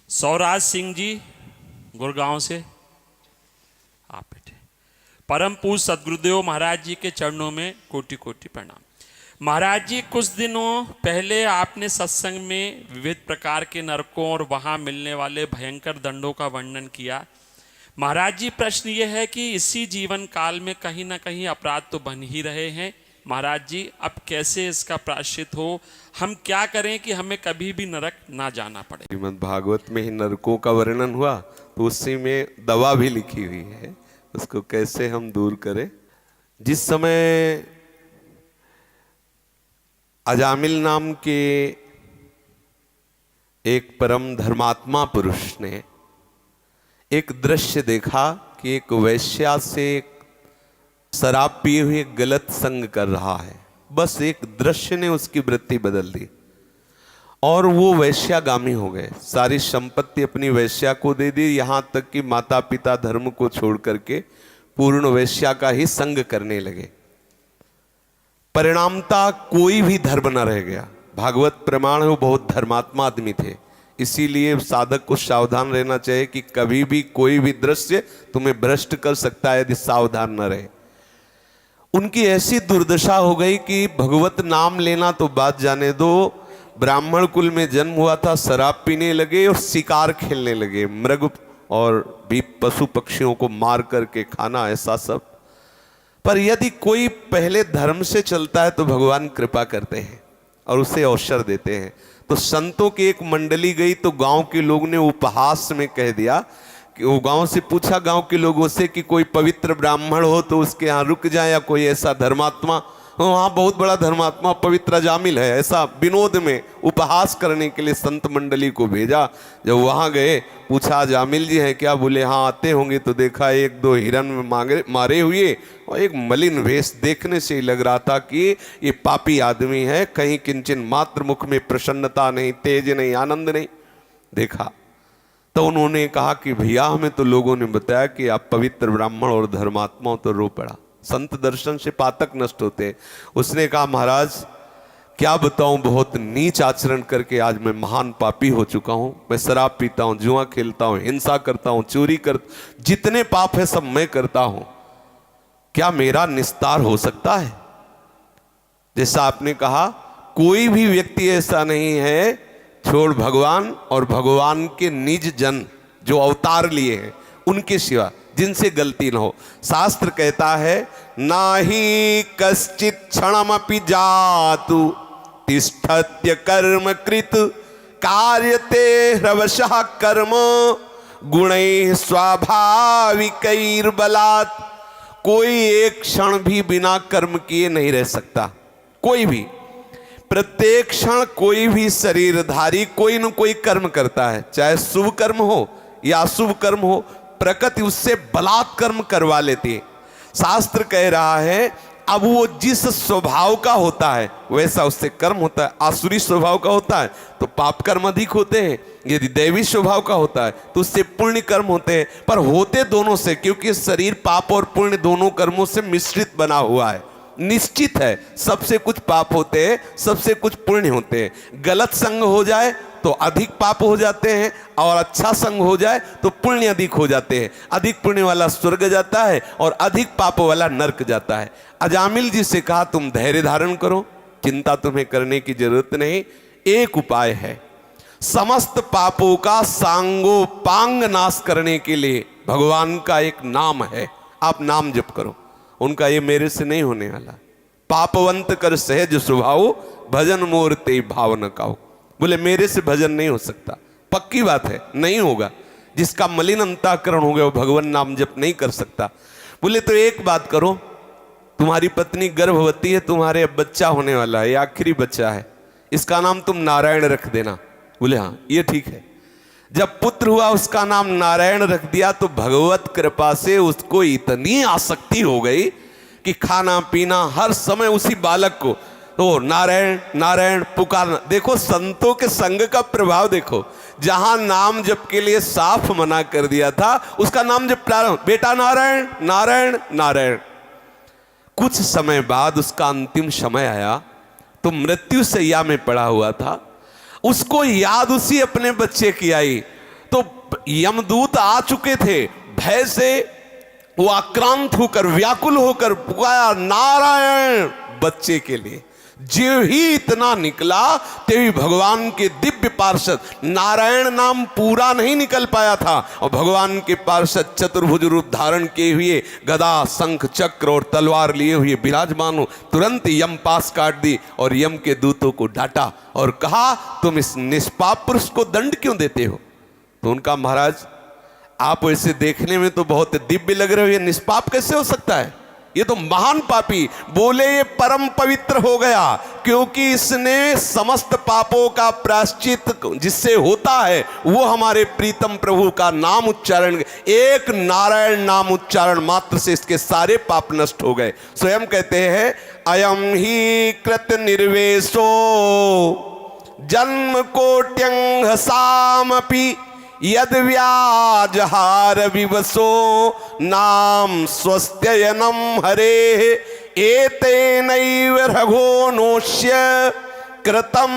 सौराज सिंह जी गुड़गांव से आप बैठे। परम पूज्य सदगुरुदेव महाराज जी के चरणों में कोटि कोटि प्रणाम। महाराज जी, कुछ दिनों पहले आपने सत्संग में विविध प्रकार के नरकों और वहां मिलने वाले भयंकर दंडों का वर्णन किया। महाराज जी, प्रश्न ये है कि इसी जीवन काल में कहीं ना कहीं अपराध तो बन ही रहे हैं। महाराज जी, अब कैसे इसका प्रायश्चित हो? हम क्या करें कि हमें कभी भी नरक ना जाना पड़े? श्रीमद् भागवत में ही नरकों का वर्णन हुआ तो उसी में दवा भी लिखी हुई है, उसको कैसे हम दूर करें। जिस समय अजामिल नाम के एक परम धर्मात्मा पुरुष ने एक दृश्य देखा कि एक वैश्या से शराब पिए हुए गलत संग कर रहा है। बस एक दृश्य ने उसकी वृत्ति बदल दी और वो वैश्यागामी हो गए। सारी संपत्ति अपनी वैश्या को दे दी, यहां तक कि माता पिता धर्म को छोड़ करके पूर्ण वैश्या का ही संग करने लगे। परिणामता कोई भी धर्म न रह गया। भागवत प्रमाण है, वो बहुत धर्मात्मा आदमी थे। इसीलिए साधक को सावधान रहना चाहिए कि कभी भी कोई भी दृश्य तुम्हें भ्रष्ट कर सकता है यदि सावधान न रहे। उनकी ऐसी दुर्दशा हो गई कि भगवत नाम लेना तो बात जाने दो, ब्राह्मण कुल में जन्म हुआ था, शराब पीने लगे और शिकार खेलने लगे, मृग और भी पशु पक्षियों को मार करके खाना, ऐसा सब। पर यदि कोई पहले धर्म से चलता है तो भगवान कृपा करते हैं और उसे अवसर देते हैं। तो संतों की एक मंडली गई तो गांव के लोग ने उपहास में कह दिया कि वो गांव से पूछा गांव के लोगों से कि कोई पवित्र ब्राह्मण हो तो उसके यहाँ रुक जाए या कोई ऐसा धर्मात्मा। वहाँ बहुत बड़ा धर्मात्मा पवित्र अजामिल है, ऐसा विनोद में उपहास करने के लिए संत मंडली को भेजा। जब वहाँ गए पूछा अजामिल जी हैं क्या? बोले हाँ आते होंगे। तो देखा एक दो हिरन में मारे हुए और एक मलिन वेश, देखने से ही लग रहा था कि ये पापी आदमी है। कहीं किंचन मात्र मुख में प्रसन्नता नहीं, तेज नहीं, आनंद नहीं। देखा तो उन्होंने कहा कि भैया हमें तो लोगों ने बताया कि आप पवित्र ब्राह्मण और धर्मात्मा हो। तो रो पड़ा। संत दर्शन से पातक नष्ट होते। उसने कहा महाराज क्या बताऊं, बहुत नीच आचरण करके आज मैं महान पापी हो चुका हूं। मैं शराब पीता हूं, जुआ खेलता हूं, हिंसा करता हूं, चोरी कर, जितने पाप है सब मैं करता हूं। क्या मेरा निस्तार हो सकता है? जैसा आपने कहा कोई भी व्यक्ति ऐसा नहीं है छोड़ भगवान और भगवान के निज जन जो अवतार लिए हैं उनके सिवा जिनसे गलती न हो। शास्त्र कहता है नाही कश्चित क्षणमपि जातु तिष्ठत्य कर्म कृत कार्यते ह्रवशः कर्म गुणैः स्वाभाविकैर्बलात्। कोई एक क्षण भी बिना कर्म किए नहीं रह सकता। कोई भी प्रत्येक क्षण कोई भी शरीरधारी कोई न कोई कर्म करता है, चाहे शुभ कर्म हो या अशुभ कर्म हो। प्रकृति उससे बलात् कर्म करवा लेती है। शास्त्र कह रहा है अब वो जिस स्वभाव का होता है वैसा उससे कर्म होता है। आसुरी स्वभाव का होता है तो पाप कर्म अधिक होते हैं, यदि दैवी स्वभाव का होता है तो उससे पुण्य कर्म होते हैं। पर होते दोनों से, क्योंकि शरीर पाप और पुण्य दोनों कर्मों से मिश्रित बना हुआ है। निश्चित है सबसे कुछ पाप होते हैं, सबसे कुछ पुण्य होते हैं। गलत संग हो जाए तो अधिक पाप हो जाते हैं और अच्छा संग हो जाए तो पुण्य अधिक हो जाते हैं। अधिक पुण्य वाला स्वर्ग जाता है और अधिक पाप वाला नरक जाता है। अजामिल जी से कहा तुम धैर्य धारण करो, चिंता तुम्हें करने की जरूरत नहीं। एक उपाय है, समस्त पापों का सांगोपांग नाश करने के लिए भगवान का एक नाम है, आप नाम जप करो। उनका ये मेरे से नहीं होने वाला। पापवंत कर सहज स्वभाव भजन मोर ते भाव न काओ। बोले मेरे से भजन नहीं हो सकता, पक्की बात है नहीं होगा। जिसका मलिन अंतःकरण हो गया वो भगवान नाम जप नहीं कर सकता। बोले तो एक बात करो, तुम्हारी पत्नी गर्भवती है, तुम्हारे अब बच्चा होने वाला है, ये आखिरी बच्चा है, इसका नाम तुम नारायण रख देना। बोले हाँ ये ठीक है। जब पुत्र हुआ उसका नाम नारायण रख दिया तो भगवत कृपा से उसको इतनी आसक्ति हो गई कि खाना पीना हर समय उसी बालक को तो नारायण नारायण पुकारना। देखो संतों के संग का प्रभाव देखो। जहां नाम जप के लिए साफ मना कर दिया था उसका नाम जप प्रारंभ, बेटा नारायण नारायण नारायण। कुछ समय बाद उसका अंतिम समय आया तो मृत्यु शैया में पड़ा हुआ था। उसको याद उसी अपने बच्चे की आई तो यमदूत आ चुके थे। भय से वो आक्रांत होकर व्याकुल होकर पुकारा नारायण बच्चे के लिए। जो ही इतना निकला तेवी भगवान के दिव्य पार्षद, नारायण नाम पूरा नहीं निकल पाया था और भगवान के पार्षद चतुर्भुज रूप धारण किए हुए गदा शंख चक्र और तलवार लिए हुए विराजमान हो। तुरंत यम पास काट दी और यम के दूतों को डांटा और कहा तुम इस निष्पाप पुरुष को दंड क्यों देते हो। तो उनका महाराज आप ऐसे देखने में तो बहुत दिव्य लग रहे हो, ये निष्पाप कैसे हो सकता है, ये तो महान पापी। बोले ये परम पवित्र हो गया क्योंकि इसने समस्त पापों का प्रायश्चित जिससे होता है वो हमारे प्रीतम प्रभु का नाम उच्चारण, एक नारायण नाम उच्चारण मात्र से इसके सारे पाप नष्ट हो गए। स्वयं कहते हैं अयम ही कृत निर्वेशो जन्म कोट्यंग सामपि यद व्याजहार विवसो नाम स्वस्त्ययनम हरे एतेनैव रघोनोष्य कृतम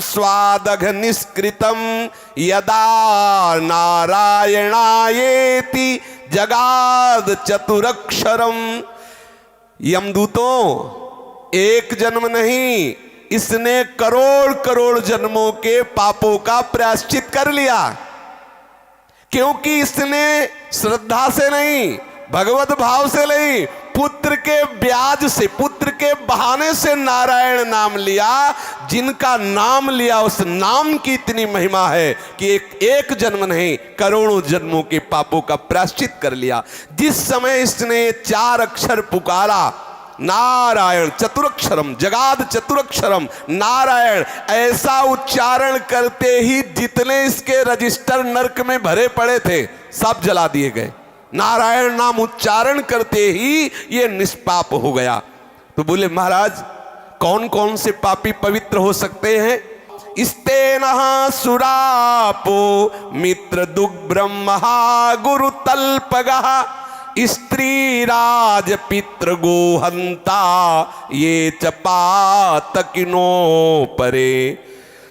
स्वादघ निष्कृतम यदा नारायणायेति जगाद चतुरक्षरम। यमदूतों एक जन्म नहीं, इसने करोड़ करोड़ जन्मों के पापों का प्रायश्चित कर लिया क्योंकि इसने श्रद्धा से नहीं, भगवत भाव से नहीं, पुत्र के ब्याज से, पुत्र के बहाने से नारायण नाम लिया। जिनका नाम लिया उस नाम की इतनी महिमा है कि एक जन्म नहीं करोड़ों जन्मों के पापों का प्रायश्चित कर लिया। जिस समय इसने 4 अक्षर पुकारा नारायण चतुरक्षरम जगाद चतुरक्षरम नारायण, ऐसा उच्चारण करते ही जितने इसके रजिस्टर नरक में भरे पड़े थे सब जला दिए गए। नारायण नाम उच्चारण करते ही ये निष्पाप हो गया। तो बोले महाराज कौन कौन से पापी पवित्र हो सकते हैं। स्तेनः सुरापो मित्र दुग्ब्रह्महा गुरु तल्पगः स्त्री राज पितृ गोहंता ये चपातकिनो परे।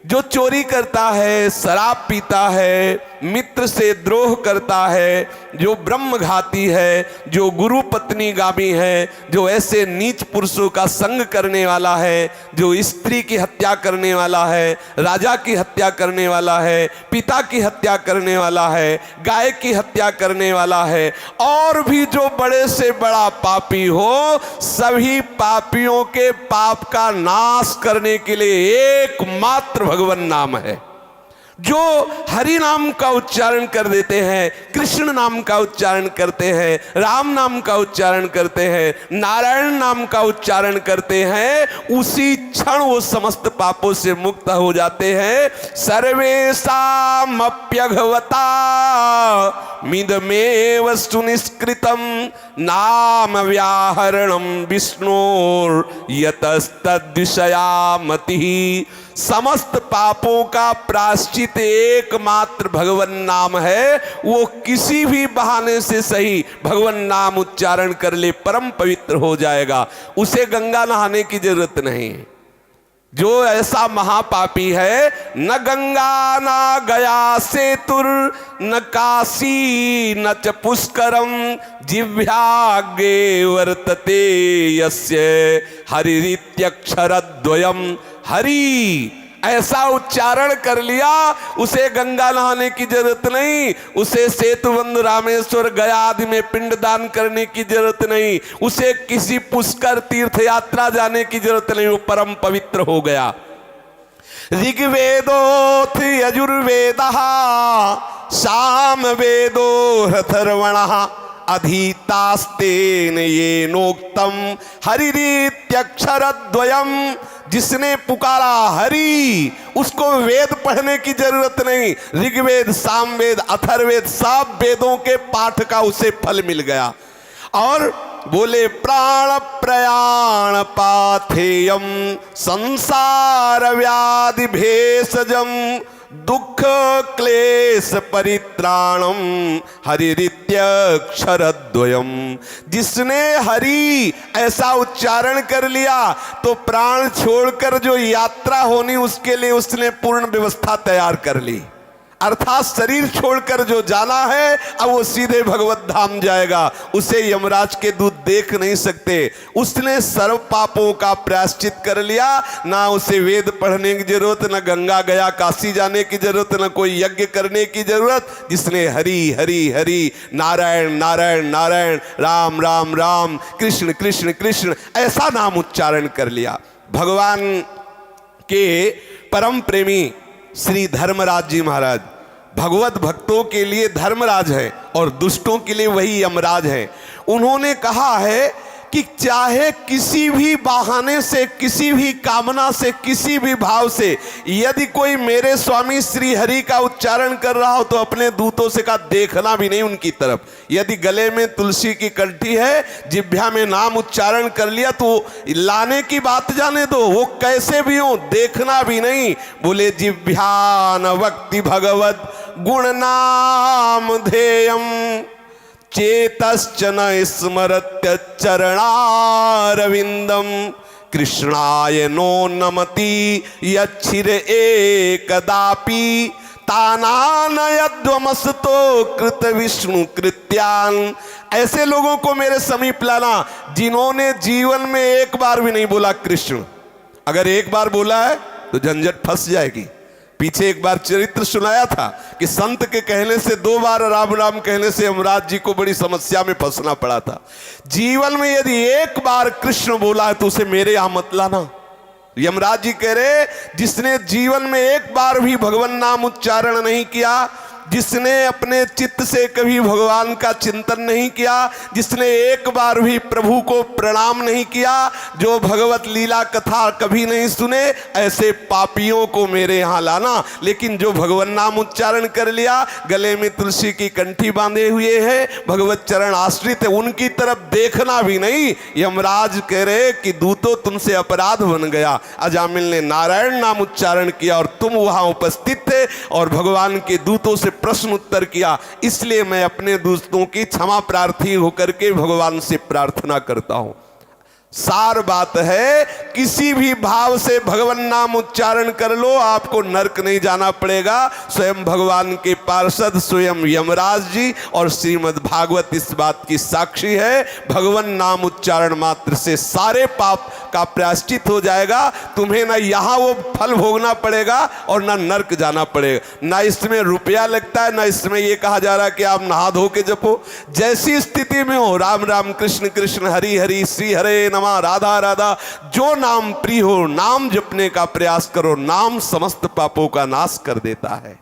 जो चोरी करता है, शराब पीता है, मित्र से द्रोह करता है, जो ब्रह्मघाती है, जो गुरु पत्नी गामी है, जो ऐसे नीच पुरुषों का संग करने वाला है, जो स्त्री की हत्या करने वाला है, राजा की हत्या करने वाला है, पिता की हत्या करने वाला है, गाय की हत्या करने वाला है, और भी जो बड़े से बड़ा पापी हो, सभी पापियों के पाप का नाश करने के लिए एकमात्र भगवान नाम है। जो हरि नाम का उच्चारण कर देते हैं, कृष्ण नाम का उच्चारण करते हैं, राम नाम का उच्चारण करते हैं, नारायण नाम का उच्चारण करते हैं, उसी क्षण वो समस्त पापों से मुक्त हो जाते हैं। सर्वेषामप्यघवता मिदमेव सुनिष्कृतम नाम व्याहरणम विष्णोर यतस्तद्विषयामतिः। समस्त पापों का प्रायश्चित एकमात्र भगवान नाम है। वो किसी भी बहाने से सही भगवान नाम उच्चारण कर ले परम पवित्र हो जाएगा, उसे गंगा नहाने की जरूरत नहीं। जो ऐसा महापापी है, न गंगा न गया सेतुर न काशी न च पुष्करम जिह्वाग्रे वर्तते यस्य हरिरित्यक्षरद्वयम्। हरि ऐसा उच्चारण कर लिया, उसे गंगा नहाने की जरूरत नहीं, उसे सेतुबंध रामेश्वर गया आदि में पिंडदान करने की जरूरत नहीं, उसे किसी पुष्कर तीर्थ यात्रा जाने की जरूरत नहीं, वो परम पवित्र हो गया। ऋग्वेदोऽथ यजुर्वेदः सामवेदो अथर्वणः अधीतास्तेन येनोक्तम हरिरीत्यक्षरद्वयम्। जिसने पुकारा हरि, उसको वेद पढ़ने की जरूरत नहीं, ऋग्वेद सामवेद अथर्ववेद सब वेदों के पाठ का उसे फल मिल गया। और बोले प्राण प्रयाण पाथेयम संसार व्याधि भेषजम दुख क्लेश परित्राणम हरिरित्यक्षरद्वयम्। जिसने हरि ऐसा उच्चारण कर लिया तो प्राण छोड़कर जो यात्रा होनी उसके लिए उसने पूर्ण व्यवस्था तैयार कर ली। अर्थात शरीर छोड़कर जो जाना है अब वो सीधे भगवत धाम जाएगा, उसे यमराज के दूत देख नहीं सकते। उसने सर्व पापों का प्रायश्चित कर लिया, ना उसे वेद पढ़ने की जरूरत, ना गंगा गया काशी जाने की जरूरत, ना कोई यज्ञ करने की जरूरत। जिसने हरि हरि हरि नारायण नारायण नारायण राम राम राम कृष्ण कृष्ण कृष्ण ऐसा नाम उच्चारण कर लिया। भगवान के परम प्रेमी श्री धर्मराज जी महाराज भगवत भक्तों के लिए धर्मराज है और दुष्टों के लिए वही यमराज है। उन्होंने कहा है कि चाहे किसी भी बहाने से, किसी भी कामना से, किसी भी भाव से यदि कोई मेरे स्वामी श्री हरि का उच्चारण कर रहा हो तो अपने दूतों से कहा देखना भी नहीं उनकी तरफ। यदि गले में तुलसी की कंठी है, जिह्वा में नाम उच्चारण कर लिया तो लाने की बात जाने दो, वो कैसे भी हो देखना भी नहीं। बोले जिह्वान वक्ति भगवत गुण नाम ध्येयम चेतश्च न स्मरत्य चरणारविंदम कृष्णाय नो नमति यच्छिर एकदापि तानानयध्वमस्तो कृत विष्णु कृत्यान। ऐसे लोगों को मेरे समीप लाना जिन्होंने जीवन में एक बार भी नहीं बोला कृष्ण। अगर एक बार बोला है तो झंझट फंस जाएगी। पीछे एक बार चरित्र सुनाया था कि संत के कहने से 2 बार राम राम कहने से यमराज जी को बड़ी समस्या में फंसना पड़ा था। जीवन में यदि एक बार कृष्ण बोला है तो उसे मेरे यहां मत लाना। यमराज जी कह रहे जिसने जीवन में एक बार भी भगवान नाम उच्चारण नहीं किया, जिसने अपने चित्त से कभी भगवान का चिंतन नहीं किया, जिसने एक बार भी प्रभु को प्रणाम नहीं किया, जो भगवत लीला कथा कभी नहीं सुने, ऐसे पापियों को मेरे यहाँ लाना। लेकिन जो भगवान नाम उच्चारण कर लिया, गले में तुलसी की कंठी बांधे हुए है, भगवत चरण आश्रित है, उनकी तरफ देखना भी नहीं। यमराज कह रहे कि दूतों तुमसे अपराध बन गया। अजामिल ने नारायण नाम उच्चारण किया और तुम वहां उपस्थित थे और भगवान के दूतों से प्रश्न उत्तर किया, इसलिए मैं अपने दोस्तों की क्षमा प्रार्थी होकर के भगवान से प्रार्थना करता हूं। सार बात है किसी भी भाव से भगवान नाम उच्चारण कर लो, आपको नरक नहीं जाना पड़ेगा। स्वयं भगवान के पार्षद स्वयं यमराज जी और श्रीमद् भागवत इस बात की साक्षी है। भगवान नाम उच्चारण मात्र से सारे पाप का प्रायश्चित हो जाएगा। तुम्हें ना यहाँ वो फल भोगना पड़ेगा और ना नरक जाना पड़ेगा। ना इसमें रुपया लगता है, ना इसमें ये कहा जा रहा है कि आप नहा धो के जपो। जैसी स्थिति में हो राम राम कृष्ण कृष्ण हरि हरि श्री हरे नमः राधा राधा, जो नाम प्रिय हो नाम जपने का प्रयास करो। नाम समस्त पापों का नाश कर देता है।